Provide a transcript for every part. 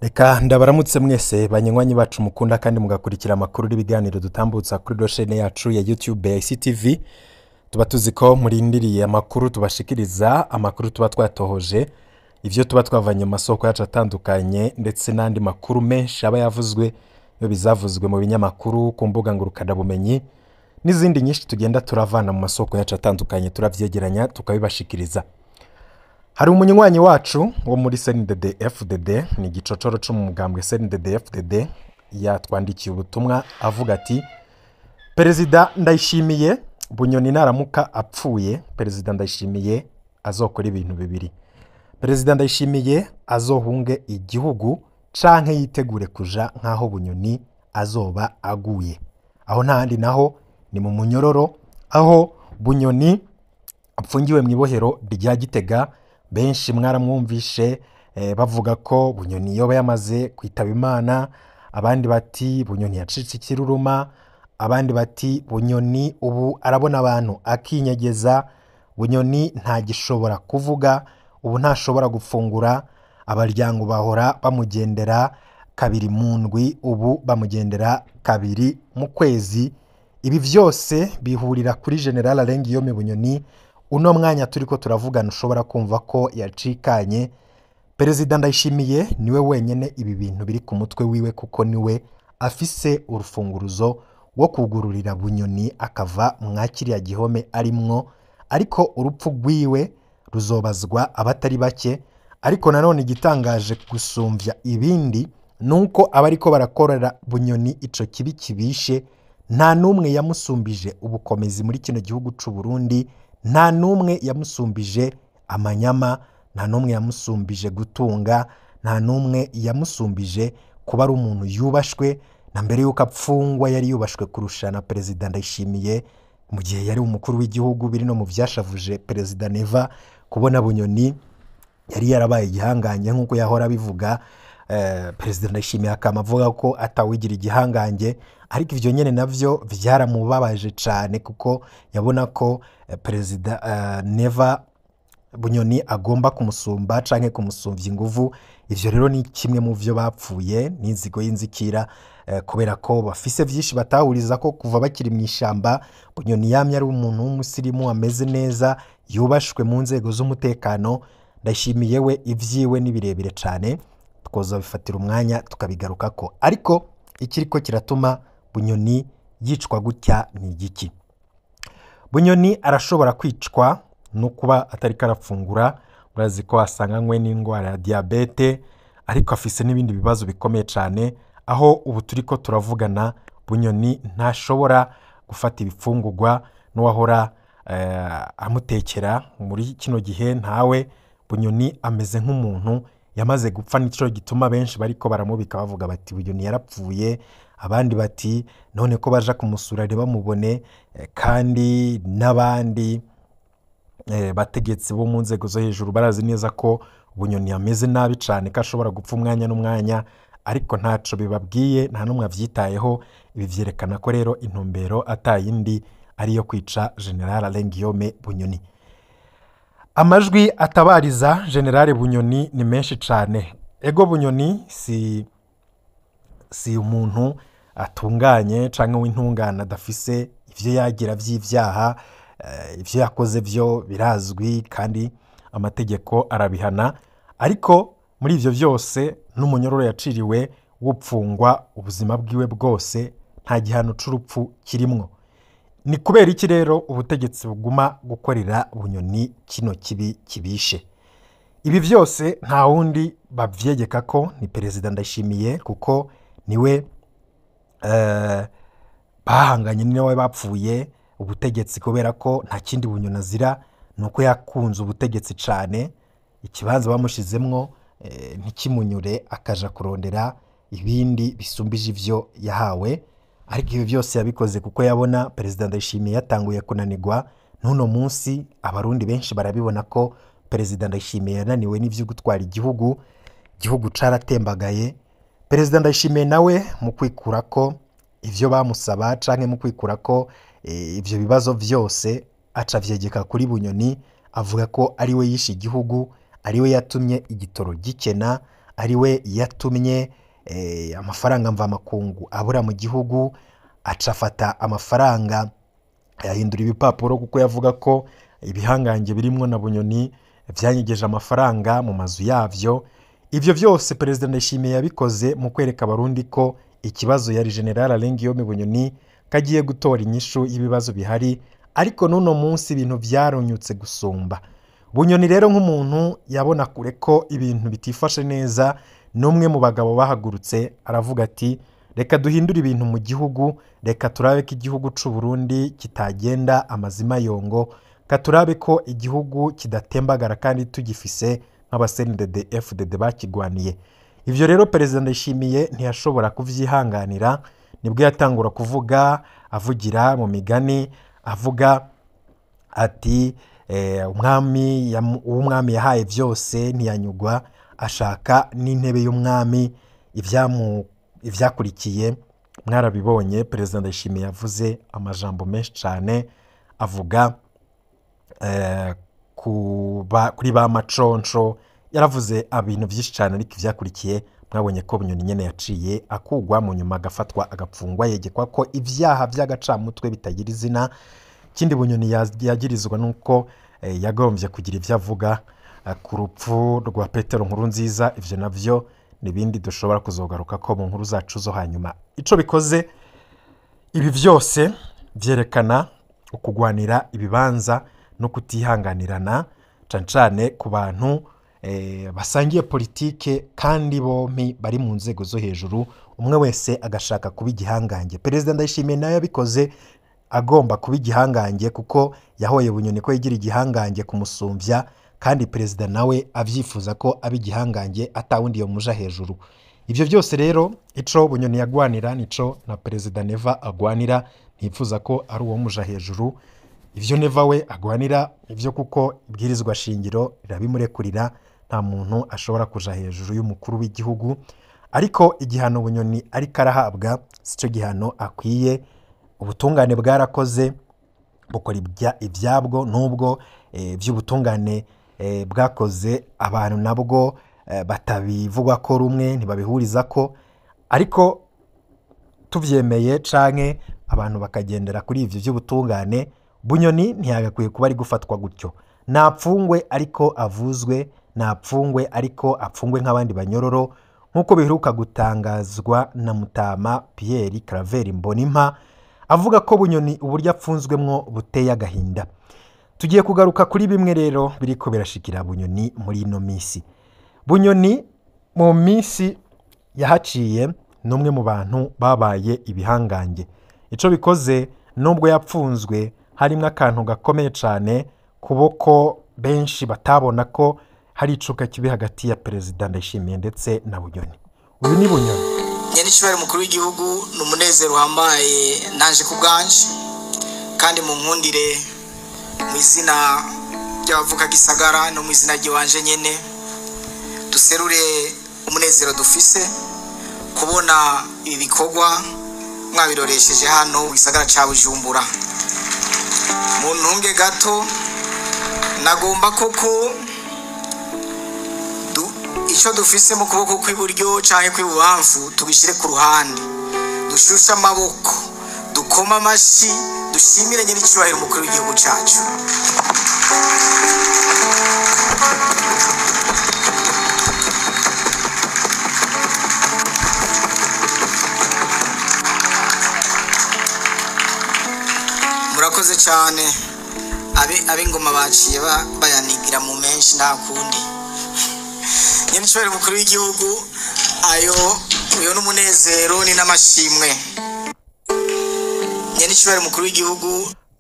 Eka ndabaramutse mwese banywanyi bacu mukunda kandi mugakurikira amakuru n'ibiganiro dutambutsa kuri doshene yacu ya YouTube ya ICTV. Tuba tuzi ko murindiriye amakuru tubashikiriza, amakuru tuba twatohoje, ivyo tuba twavanye mu masoko yacu atandukanye ndetse n'andi makuru menshi aba yavuzwe yo bizavuzwe mu binyamakuru ku mbuga ngurukana bumenyi n'izindi nyinshi tugenda turavana mu masoko yacu atandukanye turavyegeranya tukabibashikiriza. Hari umunywanyi wacu wo muri CNDD-FDD ni igicocoro cyo mu mugambwe CNDD-FDD yatwandikiye ubutumwa avuga ati: Perezida Ndayishimiye Bunyoni naramuka apfuye, Perezida Ndayishimiye azokora ibintu bibiri. Perezida Ndayishimiye azohunge igihugu canke yitegure kuja nkaho Bunyoni azoba aguye. Aho ntahandi naho ni mu munyororo aho Bunyoni apfungiwe mu ibohero rya Gitega. Benshi mwaramwumvishe bavuga ko Bunyoni yoba yamaze kwitaba Imana, abandi bati Bunyoni yacitse ikiruruma, abandi bati Bunyoni ubu arabona abantu akinyegeza, Bunyoni ntagishobora kuvuga, ubu ntashobora gufungura, abaryango bahora bamugendera kabiri mu ndwi, ubu bamugendera kabiri mu kwezi. Ibi vyose bihurira kuri General Alengiyome Bunyoni. Uno mwanya turiko turavugana ushobora kumva ko yacikanye. Perezida Ndayishimiye niwe wenyene ibi bintu biri ku mutwe wiwe, kuko niwe afise urufunguruzo wo kugururira Bunyoni akava mwakiriya gihome arimwo, ariko urupfu rwiwe ruzobazwa abatari bake. Ariko nanone igitangaje gusumvya ibindi nuko abariko barakorera Bunyoni ico kibi kibishe nta numwe yamusumbije ubukomezi muri kino gihugu c'u Burundi, nta numwe yamusumbije amanyama, nta numwe yamusumbije gutunga, nta numwe yamusumbije kuba ari umuntu yubashwe. Na mbere yuko apfungwa yari yubashwe kurusha na Perezida Ndayishimiye mu gihe yari umukuru w'igihugu. Biri no mu vyashavuje Perezida Neva kubona Bunyoni yari yarabaye igihanganye nk'uko yahora bivuga. Perezida Ndayishimiye akama avuga ko atawigira igihanganye, ariko ivyo nyene navyo vyaramubabaje cane kuko yabona ko Perezida Neva Bunyoni agomba kumusumba canke kumusumvya inguvu. Ivyo rero ni kimwe mu vyo bapfuye n'inzigo y'inzikira, kubera ko bafise vyinshi batahuriza ko kuva bakiri mu ishamba. Bunyoni yamye ari umuntu w'umusirimu ameze neza, yubashwe mu nzego z'umutekano. Ndayishimiye we ivyiwe ni birebire cane, twoza bifatira umwanya tukabigarukako. Ariko ikiriko kiratuma Bunyoni yicwa gutya ni igiki? Bunyoni arashobora kwicwa no kuba atari karafungura. Murazi ko asanganywe n'indwara ya diabete, ariko afise n'ibindi bibazo bikomeye cane. Aho ubu turiko turavugana Bunyoni ntashobora gufata ibifungurwa n'uwahora amutekera muri kino gihe ntawe. Bunyoni ameze nk'umuntu yamaze gupfa, nico gituma benshi bariko baramubika bavuga bati Bunyoni yarapfuye, abandi bati none ko baja kumusura bamubone. Kandi n'abandi bategetsi bo mu nzego zo hejuru barazi neza ko Bunyoni ameze nabi cane, ko ashobora gupfa umwanya n'umwanya, ariko ntaco bibabwiye, nta numwe avyitayeho. Ibi vyerekana ko rero intumbero atayindi ariyo kwica General Alengiyome Bunyoni. Amajwi atabariza General Bunyoni ni menshi cane. Ego Bunyoni si umuntu atunganye canke w'intungana adafise ivyo yagira vy'ivyaha. Ivyo yakoze vyo birazwi kandi amategeko arabihana, ariko muri ivyo vyose n'umunyororo yaciriwe w'upfungwa ubuzima bwiwe bwose, nta gihano c'urupfu kirimwo. Ni kubera iki rero ubutegetsi buguma gukorera Bunyoni kino kibi kibishe? Ibi vyose nta wundi bavyegeka ko ni Perezida Ndayishimiye, kuko niwe bahanganye, niwe bapfuye ubutegetsi, kubera ko nta kindi Bunyoni azira nuko yakunze ubutegetsi cane. Ikibanza bamushizemwo ntikimunyure, akaja kurondera ibindi bisumbije ivyo yahawe. Ariko ibi vyose yabikoze kuko yabona Perezida Ndayishimiye yatanguye kunanirwa. Nuno munsi abarundi benshi barabibona ko Perezida Ndayishimiye yananiwe n'ivyo gutwara igihugu. Igihugu caratembagaye. Perezida Ndayishimiye nawe mu kwikurako ivyo bamusaba canke mu kwikurako ivyo bibazo vyose aca vyegeka kuri Bunyoni, avuga ko ari we yishe igihugu, ari we yatumye igitoro gikena, ariwe yatumye amafaranga mvamakungu abura mu gihugu, acafata amafaranga yahindura ibipapuro kuko yavuga ko ibihangange birimo na Bunyoni byanyegeje amafaranga mu mazu yavyo. Ivyo byose Perezida Ndayishimiye yabikoze mu kwereka abarundi ko ikibazo yari General Alengiyome Bunyoni kagiye gutora inyishu y'ibibazo bihari, ariko nuno munsi ibintu byaronyutse gusumba. Bunyoni rero nk'umuntu yabona kure ko ibintu bitifashe neza, n'umwe mu bagabo bahagurutse aravuga ati reka duhindure ibintu mu gihugu, reka turabe ko igihugu c'u Burundi kitagenda amazima yongo, katurabe ko igihugu kidatembagara kandi tugifise nk'abasenidede FDD bakigwaniye. Ivyo rero Perezida Ndayishimiye ntiyashobora kuvyihanganira, nibwo yatangura kuvuga, avugira mu migani, avuga ati umwami yahaye byose ntiyanyugwa, ashaka n'intebe y'umwami. Ivyakurikiye mwarabibonye, Perezida Ndayishimiye yavuze amajambo menshi cyane, avuga kuri ba maconco, yaravuze ibintu byinshi cyane, ariko ivyakurikiye mwabonye ko Bunyoni nyene yaciye akugwa mu nyuma, agafatwa agapfungwa, yegekwa ko ivyaha by'agacamutwe bitagira izina. Ikindi Bunyoni yagirizwa nuko yagombye kugira ivyo avuga ku rupfu rwa Petero Nkurunziza. Ivyo navyo nibindi dushobora kuzogaruka ko mu nkuru zacu zo hanyuma. Ico bikoze ibi byose byerekana ukugwanira ibibanza no kutihanganirana, cane ku bantu basangiye politike kandi bompi bari mu nzego zo hejuru, umwe wese agashaka kuba igihangange. Perezida Ndayishimiye nayo yabikoze agomba kuba igihangange, kuko yahoye Bunyoni ko yigira igihangange kumusumbya, kandi perezida nawe avyifuza ko abi igihangange atawundi yo muja hejuru. Ivyo byose rero ico Bunyoni yagwanira nico na Perezida Neva agwanira, ntifuza ko ari uwo muja hejuru. Ivyo Neva we agwanira ivyo kuko ibwirizwa shingiro rirabimurekurira, nta muntu ashobora kuja hejuru y'umukuru w'igihugu. Ariko igihano Bunyoni ariko arahabwa sico gihano akwiye. Ubutungane bwarakoze bukora ibyabwo, nubwo by'ubutungane bwakoze abantu nabwo batabivugwa ko rumwe, ntibabihuriza ko, ariko tuvyemeye canke abantu bakagendera kuri ivyo by'ubutungane, Bunyoni ntiyagakwiye kuba ari gufatwa gutyo. Napfungwe ariko avuzwe, napfungwe ariko apfungwe nk'abandi banyororo, nk'uko biheruka gutangazwa na Mutama Pierre Claver Mbonimpa, avuga ko Bunyoni uburyo apfunzwemwo buteye agahinda. Tugiye kugaruka kuri bimwe rero biriko birashikira Bunyoni muri ino misi. Bunyoni mu misi yahaciye n'umwe mu bantu babaye ibihangange. Ico bikoze nubwo yapfunzwe harimwo akantu gakomeye cyane, kuboko benshi batabona ko hari icuka kibi hagati ya Perezida Ndayishimiye ndetse na Bunyoni. Uyu ni Bunyoni. Nyenishwari mukuru w'igihugu n'umunezero wambaye naje kubganje, kandi mu nkundire mu izina ry'abavuka Gisagara no mu izina ry'iwanje nyene, duserure umunezero dufise kubona ibi bikorwa mwabiroresheje hano Gisagara ca Bujumbura. Mu ntunge gato nagomba koko ico dufise mu kuboko kw'iburyo canke kw'ibubamfu tubishire ku ruhande, dushusha amaboko, dukoma amashi, dushimire nyir'icyubahiro umukuru w'igihugu cacu. Murakoze cyane. Ab'ingoma baciye bayanigira mu menshi nta kundi. Nyir'icyubahiro umukuru w'igihugu, uyo n'umunezero ni n'amashimwe. Nyir'icyubahiro umukuru w'igihugu,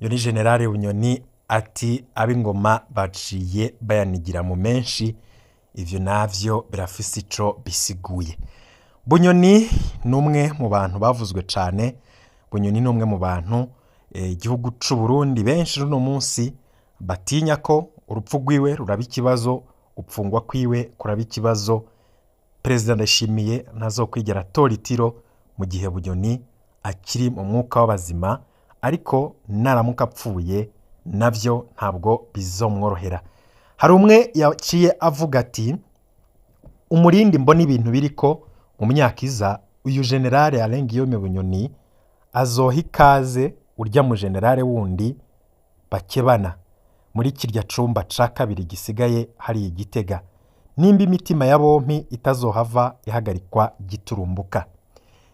yo ni General Bunyoni ati ab'ingoma baciye bayanigira mu menshi. Ivyo navyo birafise ico bisiguye. Bunyoni numwe mu bantu bavuzwe cane. Bunyoni numwe mu bantu igihugu c'u Burundi benshi runo munsi batinya ko urupfu rwiwe ruraba ikibazo, upfungwa kwiwe kuraba ikibazo. Perezida Ndayishimiye ntazokwigera atora itiro mu gihe Bunyoni akiri mu mwuka w'abazima, ariko naramuka apfuye navyo ntabwo bizomworohera. Hari umwe yaciye avuga ati umurindi mbona ibintu biriko mu myaka iza uyu generale Alain Guillaume Bunyoni azoha ikaze urya mu generale wundi bakebana muri kirya cumba ca kabiri gisigaye hari Igitega, nimba imitima ya bompi itazohava ihagarikwa giturumbuka.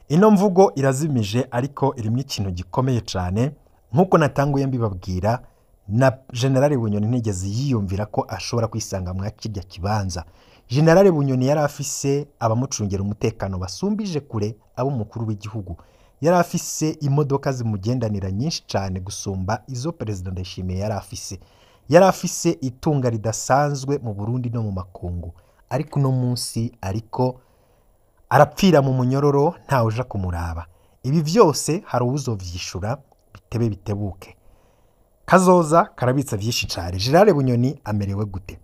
Ino mvugo irazimije ariko irimwo ikintu gikomeye cane, nkuko natanguye mbibabwira, na generale Bunyoni ntigeze yiyumvira ko ashobora kwisanga mwa kirya kibanza. Generale Bunyoni yari afise abamucungera umutekano basumbije kure abo mukuru w'igihugu, yari afise imodoka zimugendanira nyinshi cyane gusumba izo Perezida Ndayishimiye yari afise, yari afise itunga ridasanzwe mu Burundi no mu makungu, ariko uno munsi ariko arapfira mu munyororo ntawe uja kumuraba. Ibi vyose hari uwuzovyishura bitebe bitebuke. Kazoza karabitsa vyinshi cyane. Generale Bunyoni amerewe gute?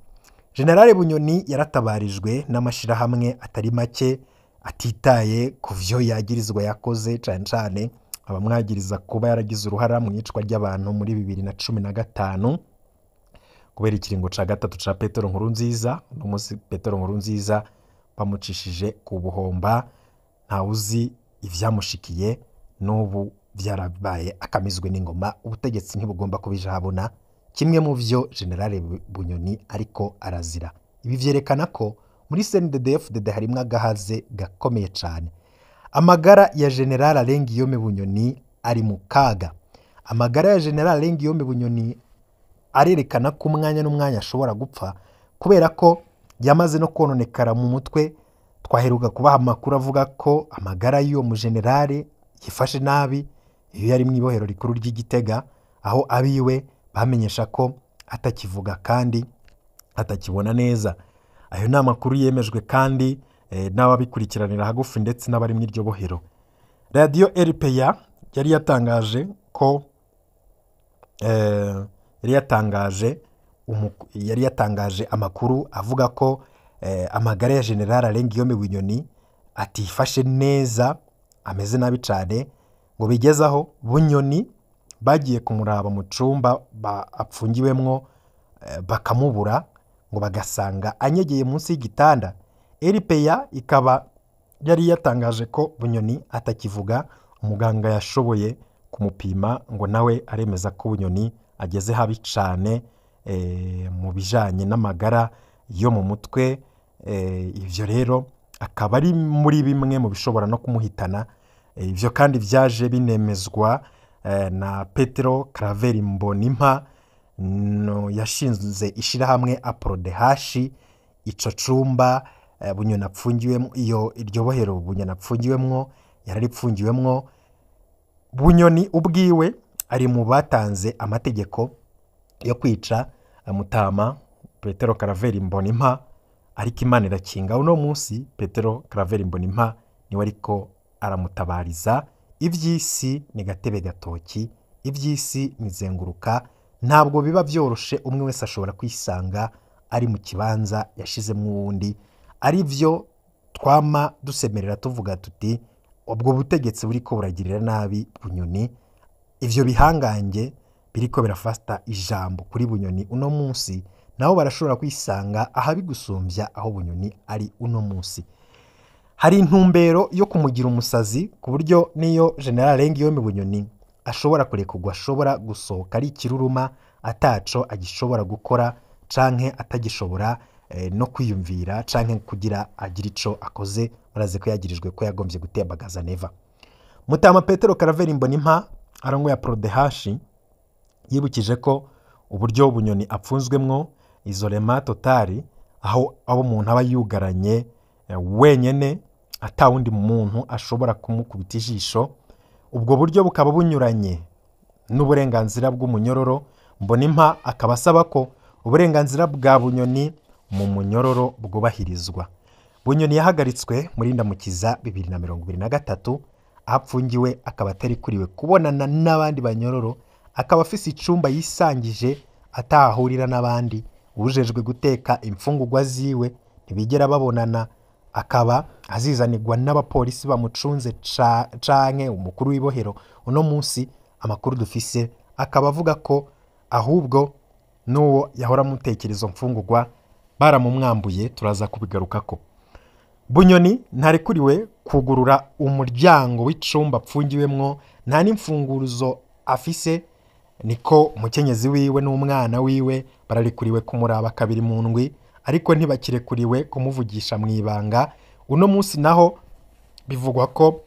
Generale Bunyoni yaratabarijwe n'amashirahamwe atari make atitaye ku vyo yagirizwa yakoze, cane cane abamwagiriza kuba yaragize uruhara mu yicwa ry'abantu muri 2015 kubera ikiringo ca gatatu ca Petero Nkurunziza. Umunsi Petero Nkurunziza bamucishije ku buhomba, ntawuzi ivyamushikiye, n'ubu vyarabaye akamizwe n'ingoma. Ubutegetsi ntibugomba kubija habona kimwe mu vyo Generale Bunyoni ariko arazira. Ibi vyerekana ko muri CNDD-FDD harimwo agahaze gakomeye cane. Amagara ya Generale Alain Guillaume Bunyoni ari mu kaga. Amagara ya Generale Alain Guillaume Bunyoni arerekana ko umwanya n'umwanya ashobora gupfa kubera ko yamaze no kononekara mu mutwe. Twaheruka kubaha amakuru avuga ko amagara y'uwo mu generale yifashe nabi iyo yari mu ibohero rikuru ry'Igitega, aho abiwe bamenyesha ko atakivuga kandi atakibona neza. Ayo ni amakuru yemejwe kandi n'ababikurikiranira hagufi ndetse n'abari mu iryo bohero. Radio RPA yari yatangaje amakuru avuga ko amagara ya General Alain Guillaume Bunyoni atifashe neza, ameze nabi cyane, ngo bigezaho Bunyoni bagiye kumuraba mu cumba apfungiwemwo bakamubura, ngo bagasanga anyegeye munsi y'igitanda. RPA ikaba yari yatangaje ko Bunyoni atakivuga. Umuganga yashoboye kumupima ngo nawe aremeza ko Bunyoni ageze habi cyane mu bijanye n'amagara yo mu mutwe. Ivyo rero akaba ari muri bimwe mu bishobora no kumuhitana. Ivyo kandi vyaje binemezwa na Petero Claver Mbonimpa yashinze ishirahamwe APRODH. Ico cumba Bunyoni apfungiwemwo, iryo bohero Bunyoni apfungiwemwo yararipfungiwemwo. Bunyoni ubwiwe ari mu batanze amategeko yo kwica Mutama Petero Claver Mbonimpa, ariko Imana irakinga. Uno munsi Petero Claver Mbonimpa niwe ariko aramutabariza. Ivy'isi ni gatebe gatoki, ivy'isi nizenguruka, ntabwo biba vyoroshe umwe wese ashobora kwisanga ari mu kibanza yashizemwo uwundi. Ari vyo twama dusemerera tuvuga tuti ubwo butegetsi buriko buragirira nabi Bunyoni. Ivyo bihangange biriko birafasta ijambo kuri Bunyoni uno munsi, nabo barashobora kwisanga ahabigusumbya aho Bunyoni ari uno munsi. Hari intumbero yo kumugira umusazi ku buryo niyo General Alain Guillaume Bunyoni ashobora kurekurwa, ashobora gusohoka ari ikiruruma, ataco agishobora gukora canke atagishobora no kwiyumvira canke kugira agira ico akoze. Muraze ko yagirijwe ko yagombye gutembagaza Neva. Mutama Petero Claver Mbonimpa arongoye APRODH yibukije ko uburyo Bunyoni apfunzwemwo isolema totali, aho abo umuntu aba yugaranye wenyene atawundi muntu ashobora kumukubita ijisho. Ubwo buryo bukaba bunyuranye n'uburenganzira bw'umunyororo. Mbonimpa akaba asaba ko uburenganzira bwa Bunyoni mu munyororo bwubahirizwa. Bunyoni yahagaritswe muri Ndamukiza 2023 ahapfungiwe, akaba atari kuriwe kubonana n'abandi banyororo, akaba afise icumba yisangije atahahurira n'abandi. Ujejwe guteka imfungurwa ziwe ntibigera babonana, akaba azizanirwa n'abapolisi bamucunze canke umukuru w'ibohero. Uno munsi amakuru dufise akaba avuga ko ahubwo n'uwo yahora mutekerezo mfungurwa baramumwambuye. Turaza kubigarukako. Bunyoni ntarekuriwe kugurura umuryango w'icumba apfungiwemwo, nta n'imfunguruzo afise, niko umukenyezi wiwe n'umwana wiwe bararekuriwe kumuraba kabiri mu ndwi, ariko ntibakirekuriwe kumuvugisha mw'ibanga. Uno munsi naho bivugwa ko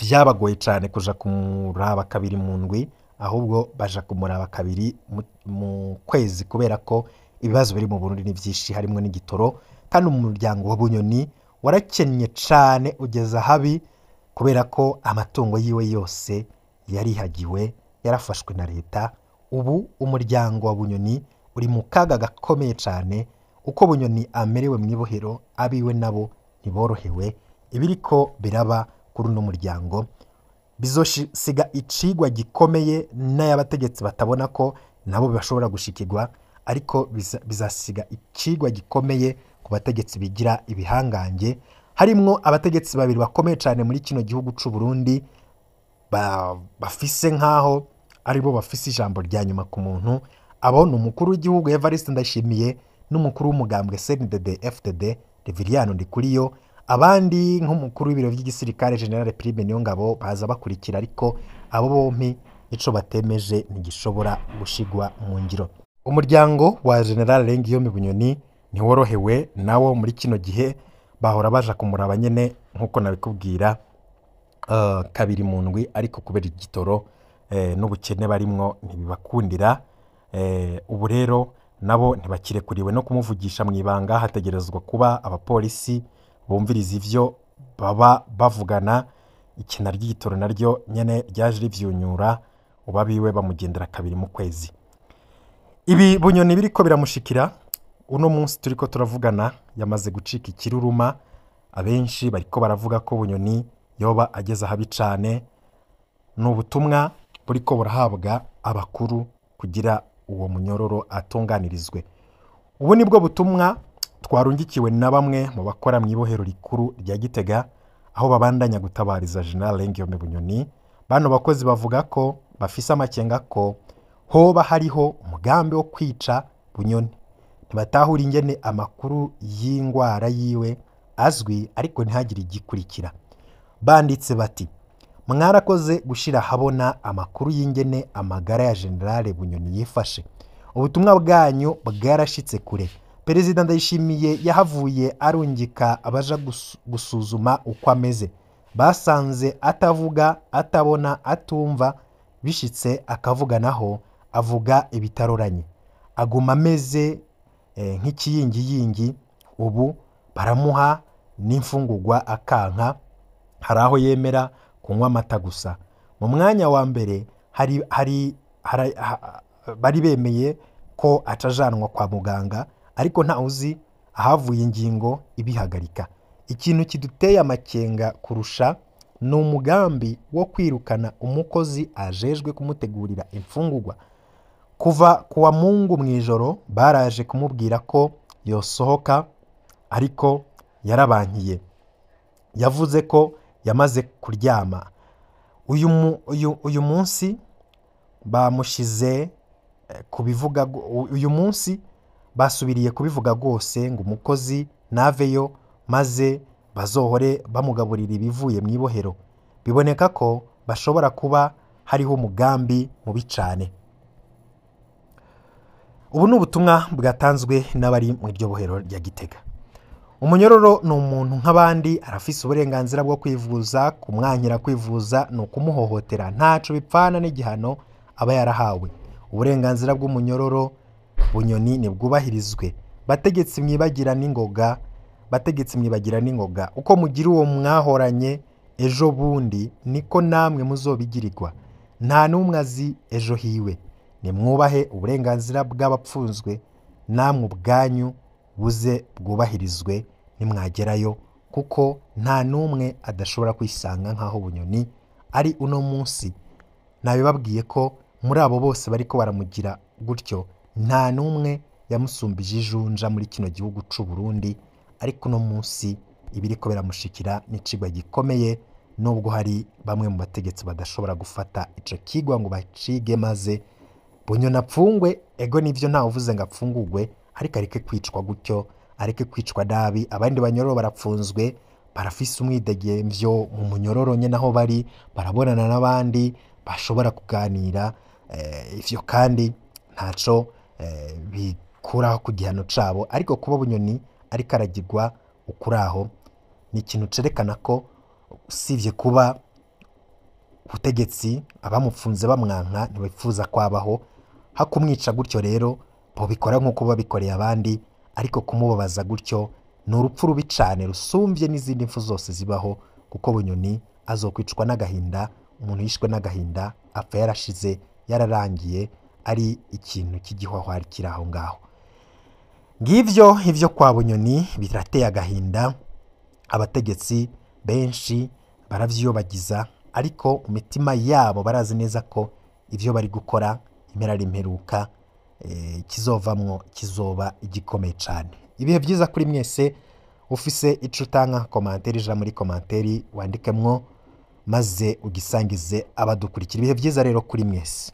vyabagoye cane kuja kumuraba kabiri mu ndwi, ahubwo baja kumuraba kabiri mu kwezi, kubera ko ibibazo biri mu Burundi ni vyinshi harimwo n'igitoro, kandi umuryango wa Bunyoni warakennye cane ugeza habi, kubera ko amatungo yiwe yose yarihagiwe, yarafashwe na leta. Ubu umuryango wa Bunyoni uri mu kaga gakomeye cane. Uko Bunyoni amerewe mw'ibohero, abiwe nabo ntiborohewe. Ibiriko biraba kuri uno muryango bizosiga icigwa gikomeye, n'abategetsi batabona ko nabo bashobora gushikirwa, ariko bizasiga icigwa gikomeye ku bategetsi bigira ibihangange. Harimwo abategetsi babiri bakomeye cane muri kino gihugu c'u Burundi, bafise nkaho aribo bafise ijambo rya nyuma ku muntu. Abo ni umukuru w'igihugu Evariste Ndayishimiye n'umukuru w'umugambwe CNDD-FDD Reveriyano Ndikuriyo. Abandi nk'umukuru w'ibiro vy'igisirikare General Prime Niyongabo baza bakurikira, ariko abo bompi ico batemeje ntigishobora gushigwa mu ngiro. Umuryango wa General Lengiyome Bunyoni ntiworohewe nawo muri kino gihe, bahora baja kumuraba nyene nkuko nabikubwira kabiri mu ndwi, ariko kubera igitoro n'ubukene barimwo ntibibakundira. Ubu rero nabo ntibakirekuriwe no kumuvugisha mw'ibanga, hategerezwa kuba abapolisi bumviriza ivyo baba bavugana. Ikina ry'igitoro naryo nyene ryaje rivyunyura, ubabiwe bamugendera kabiri mu kwezi. Ibi Bunyoni biriko biramushikira uno munsi turiko turavugana, yamaze gucika ikiruruma. Abenshi bariko baravuga ko Bunyoni yoba ageze habi cane. N'ubutumwa buriko burahabwa abakuru kugira uwo munyororo atunganirizwe. Ubu nibwo butumwa twarungikiwe na bamwe mu bakora mw'ibohero rikuru rya Gitega, aho babandanya gutabariza General Lengiyome Bunyoni. Bano bakozi bavuga ko bafise amakenga ko hoba hariho umugambi wo kwica Bunyoni. Ntibatahura ingene amakuru y'ingwara yiwe azwi, ariko ntihagire igikurikira. Banditse bati: mwarakoze gushira habona amakuru y'ingene amagara ya General Bunyoni yifashe. Ubutumwa bwanyu bwarashitse kure. Perezida Ndayishimiye yahavuye arungika abaja gusuzuma uko ameze. Basanze atavuga, atabona, atumva, bishitse akavuga naho avuga ibitaroranye, aguma ameze nk'ikiyingiyingi. Ubu baramuha n'imfungurwa akanka, hari aho yemera kunywa amata gusa. Mu mwanya wa mbere bari bemeye ko acajanwa kwa muganga, ariko nta uzi ahavuye ingingo ibihagarika. Ikintu kiduteye amakenga kurusha ni umugambi wo kwirukana umukozi ajejwe kumutegurira imfungurwa. Kuva kuwa Mungu mw'ijoro baraje kumubwira ko yosohoka, ariko yarabankiye. Yavuze ko yamaze kuryama. Uyu munsi bamushize kubivuga. Uyu munsi basubiriye kubivuga rwose ngo umukozi naveyo, maze bazohore bamugaburira ibivuye mw'ibohero. Biboneka ko bashobora kuba hariho umugambi mubi cane. Ubu n'ubutumwa bwatanzwe n'abari mu iryo bohero rya Gitega. Umunyororo ni umuntu nk'abandi, arafise uburenganzira bwo kwivuza. Kumwankira kwivuza ni ukumuhohotera, ntaco bipfana n'igihano aba yarahawe. Uburenganzira bw'umunyororo Bunyoni nibwubahirizwe. Bategetsi mwibagira n'ingoga, uko mugira uwo mwahoranye ejo bundi niko namwe muzobigirirwa. Nta n'umwe azi ejo hiwe. Nimwubahe uburenganzira bw'abapfunzwe, namwe ubwanyu buze bwubahirizwe nimwagerayo, kuko nta n'umwe adashobora kwisanga nk'aho Bunyoni ari uno munsi. Nabibabwiye ko muri abo bose bariko baramugira gutyo, nta n'umwe yamusumbije ijunja muri kino gihugu c'u Burundi, ariko uno munsi ibiriko biramushikira n'icigwa gikomeye, nubwo hari bamwe mu bategetsi badashobora gufata ico kigwa ngo bacige, maze Bunyoni apfungwe. Ego nivyo ntawe uvuze ngo apfungurwe, ariko areke kwicwa gutyo areke kwicwa nabi. Abandi banyororo barapfunzwe barafise umwidegemvyo mu munyororo nyene aho bari, barabonana n'abandi bashobora kuganira. Ivyo kandi ntaco bikuraho ku gihano cabo, ariko kuba Bunyoni ariko aragirwa ukuraho ni ikintu cerekana ko usivye kuba ubutegetsi abamupfunze bamwanka ntibipfuza kwabaho, hakumwica gutyo rero bobikora nk'uko babikoreye abandi, ariko kumubabaza gutyo ni urupfu rubi cane rusumvye n'izindi mfu zose zibaho, kuko Bunyoni azokwicwa n'agahinda. Umuntu yishwe n'agahinda apfa yarashize, yararangiye, ari ikintu cy'igihwahwari kiri aho ngaho. Ngivyo ivyo kwa Bunyoni birateye agahinda, abategetsi benshi baravyiyobagiza, ariko mu mitima yabo barazi neza ko ivyo bari gukora impera ari imperuka, kizovamwo kizoba igikomeye cane. Ibihe vyiza kuri mwese. Ufise ico utanga komanteri, ija muri komanteri wandikemwo maze ugisangize abadukurikira. Ibihe vyiza rero kuri mwese.